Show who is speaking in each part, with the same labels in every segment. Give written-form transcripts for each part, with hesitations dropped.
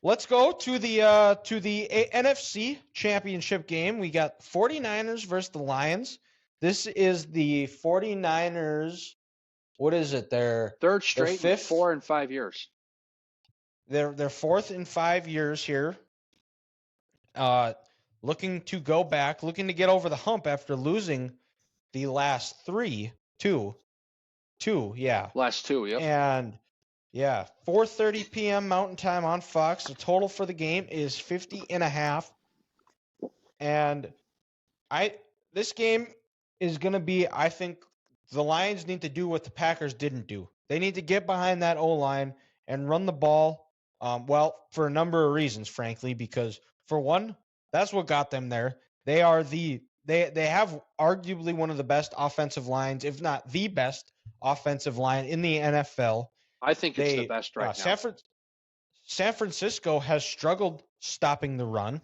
Speaker 1: let's go to the NFC Championship game. We got 49ers versus the Lions. This is the 49ers. What is it? Their
Speaker 2: straight in
Speaker 1: fifth.
Speaker 2: 4 and 5 years.
Speaker 1: They're fourth in 5 years here. Looking to go back, looking to get over the hump after losing the last two, yeah.
Speaker 2: Last two, yep.
Speaker 1: And yeah, 4:30 p.m. Mountain Time on Fox. The total for the game is 50.5. And this game is going to be, I think, the Lions need to do what the Packers didn't do. They need to get behind that O-line and run the ball. For a number of reasons, frankly, because for one, that's what got them there. They are they have arguably one of the best offensive lines, if not the best offensive line in the NFL.
Speaker 2: I think it's the best right now.
Speaker 1: San Francisco has struggled stopping the run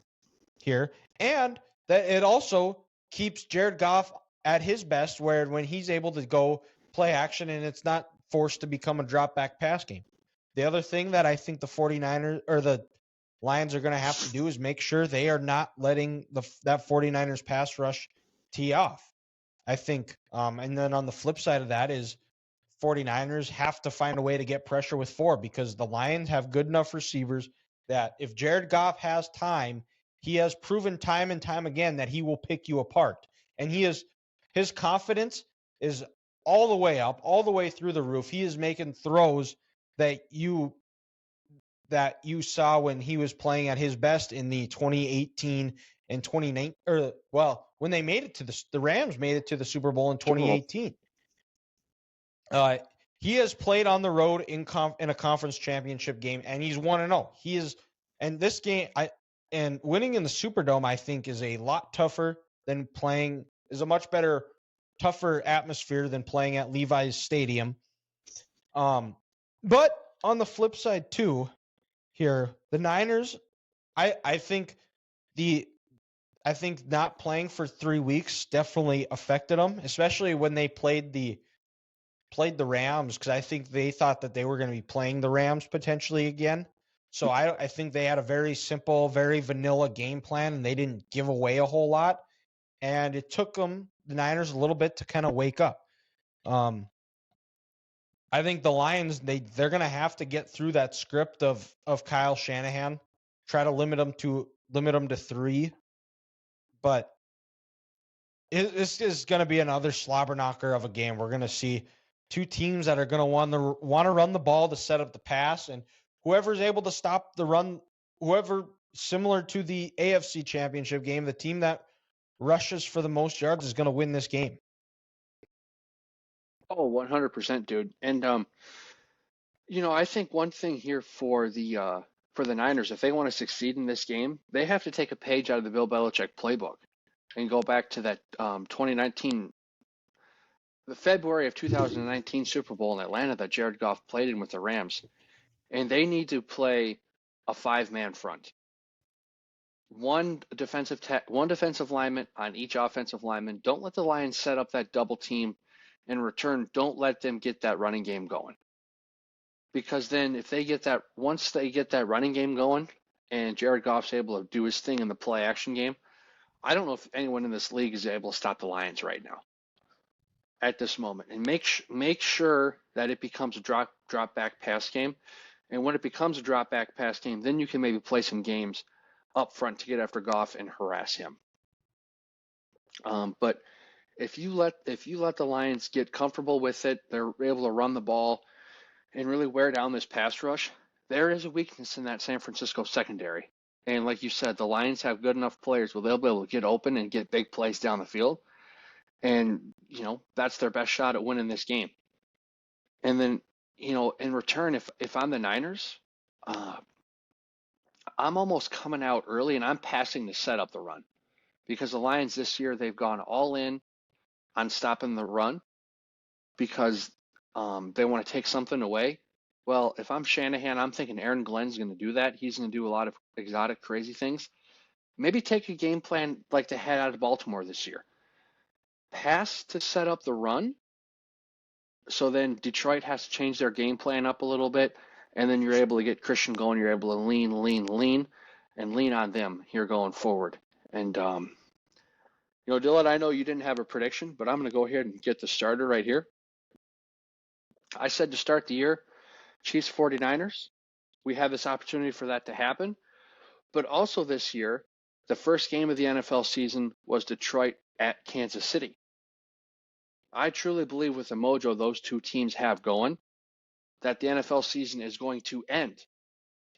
Speaker 1: here, and that it also keeps Jared Goff at his best, where when he's able to go play action and it's not forced to become a drop back pass game. The other thing that I think the 49ers or the Lions are going to have to do is make sure they are not letting that 49ers pass rush tee off. I think, and then on the flip side of that is 49ers have to find a way to get pressure with 4 because the Lions have good enough receivers that if Jared Goff has time, he has proven time and time again that he will pick you apart. And his confidence is all the way up, all the way through the roof. He is making throws that you saw when he was playing at his best in the 2018 and 2019, when they made it to the Rams made it to the Super Bowl in 2018. He has played on the road in a conference championship game, and he's 1-0. He is, and this game, and winning in the Superdome, I think, is a lot tougher than playing. Is a much better, tougher atmosphere than playing at Levi's Stadium. But on the flip side too, here the Niners, I think not playing for 3 weeks definitely affected them, especially when they played the Rams, because I think they thought that they were going to be playing the Rams potentially again. So I think they had a very simple, very vanilla game plan, and they didn't give away a whole lot. And it took the Niners, a little bit to kind of wake up. I think the Lions, they're going to have to get through that script of Kyle Shanahan, try to limit them to 3. But this is going to be another slobber knocker of a game. We're going to see two teams that are going to want to run the ball to set up the pass, and whoever's able to stop the run, whoever, similar to the AFC Championship game, the team that rushes for the most yards is going to win this game.
Speaker 2: Oh, 100%, dude. And I think one thing here for the Niners, if they want to succeed in this game, they have to take a page out of the Bill Belichick playbook and go back to that 2019, the February of 2019 Super Bowl in Atlanta that Jared Goff played in with the Rams. And they need to play a 5-man front. One defensive lineman on each offensive lineman. Don't let the Lions set up that double team. In return, don't let them get that running game going. Because then once they get that running game going and Jared Goff's able to do his thing in the play action game, I don't know if anyone in this league is able to stop the Lions right now at this moment. And make sure that it becomes a drop back pass game. And when it becomes a drop back pass game, then you can maybe play some games up front to get after Goff and harass him. But if you let the Lions get comfortable with it, they're able to run the ball and really wear down this pass rush. There is a weakness in that San Francisco secondary. And like you said, the Lions have good enough players where they'll be able to get open and get big plays down the field. And, that's their best shot at winning this game. And then, in return, if I'm the Niners, I'm almost coming out early and I'm passing to set up the run. Because the Lions this year, they've gone all in on stopping the run because they want to take something away. Well, if I'm Shanahan, I'm thinking Aaron Glenn's going to do that. He's going to do a lot of exotic, crazy things. Maybe take a game plan like they had out of Baltimore this year. Pass to set up the run. So then Detroit has to change their game plan up a little bit. and then you're able to get Christian going. You're able to lean, and lean on them here going forward. And Dylan, I know you didn't have a prediction, but I'm going to go ahead and get the starter right here. I said to start the year, Chiefs 49ers. We have this opportunity for that to happen. But also this year, the first game of the NFL season was Detroit at Kansas City. I truly believe with the mojo those two teams have going, that the NFL season is going to end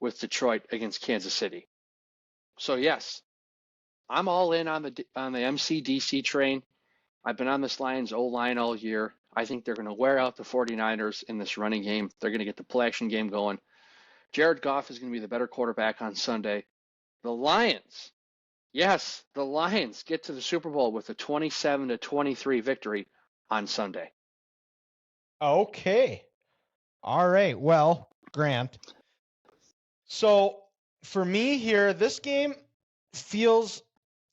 Speaker 2: with Detroit against Kansas City. So yes, I'm all in on the MCDC train. I've been on this Lions O-line all year. I think they're going to wear out the 49ers in this running game. They're going to get the play-action game going. Jared Goff is going to be the better quarterback on Sunday. The Lions, yes, the Lions get to the Super Bowl with a 27-23 victory on Sunday.
Speaker 1: Okay. All right. Well, Grant. So for me here, this game feels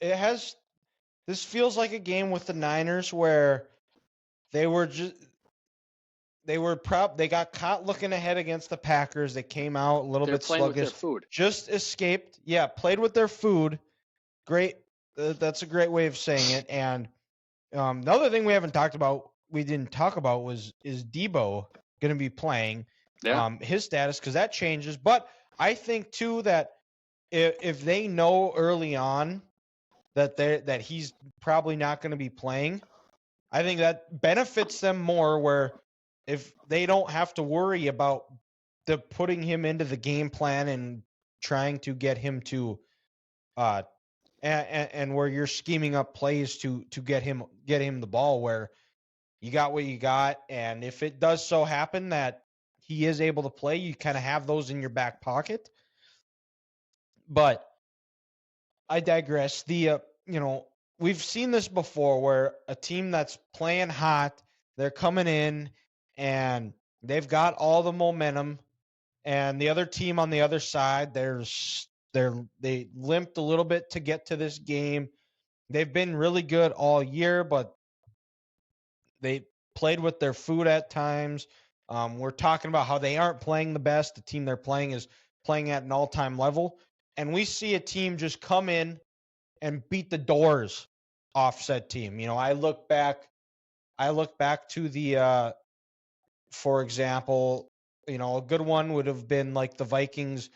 Speaker 1: like a game with the Niners where they got caught looking ahead against the Packers. They came out a little bit
Speaker 2: playing
Speaker 1: sluggish.
Speaker 2: with their food.
Speaker 1: Just escaped. Yeah, played with their food. Great. That's a great way of saying it. And the other thing we didn't talk about is Debo going to be playing.
Speaker 2: Yeah.
Speaker 1: His status, because that changes. But I think too that if they know early on that he's probably not going to be playing, I think that benefits them more. Where if they don't have to worry about putting him into the game plan and trying to get him to, and where you're scheming up plays to get him the ball, where you got what you got, and if it does so happen that he is able to play, you kind of have those in your back pocket. But I digress. We've seen this before where a team that's playing hot, they're coming in and they've got all the momentum, and the other team on the other side, they limped a little bit to get to this game. They've been really good all year, but they played with their food at times. We're talking about how they aren't playing the best. The team they're playing is playing at an all-time level. And we see a team just come in and beat the doors off said team. I look back to the, for example, a good one would have been like the Vikings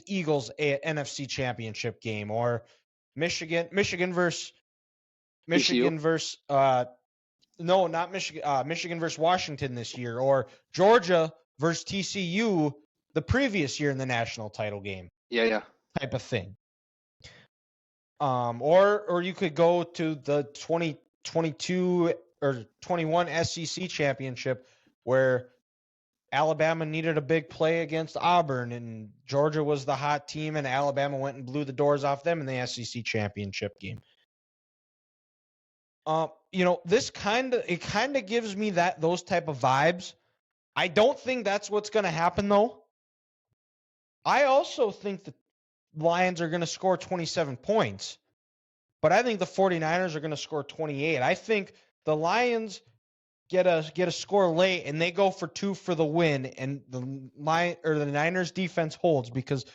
Speaker 1: Eagles NFC Championship game, or Michigan versus no, not Michigan. Michigan versus Washington this year, or Georgia versus TCU the previous year in the national title game.
Speaker 2: Yeah.
Speaker 1: Type of thing. Or you could go to the 2022 or 21 SEC championship where Alabama needed a big play against Auburn, and Georgia was the hot team, and Alabama went and blew the doors off them in the SEC championship game. This kind of gives me those type of vibes. I don't think that's what's going to happen, though. I also think the Lions are going to score 27 points, but I think the 49ers are going to score 28. I think the Lions get a score late and they go for 2 for the win, and the Niners defense holds, because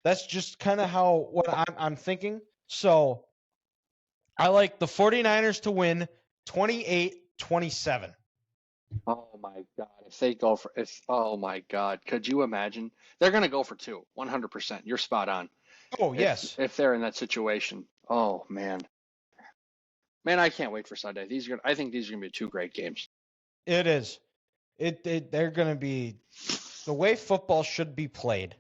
Speaker 1: that's just kind of what I'm thinking. So I like the 49ers to win 28-27.
Speaker 2: Oh my God! If they go for oh my God! Could you imagine? They're going to go for 2, 100%. You're spot on.
Speaker 1: Oh yes.
Speaker 2: If they're in that situation, oh man, I can't wait for Sunday. I think these are going to be 2 great games.
Speaker 1: It is. They're going to be the way football should be played.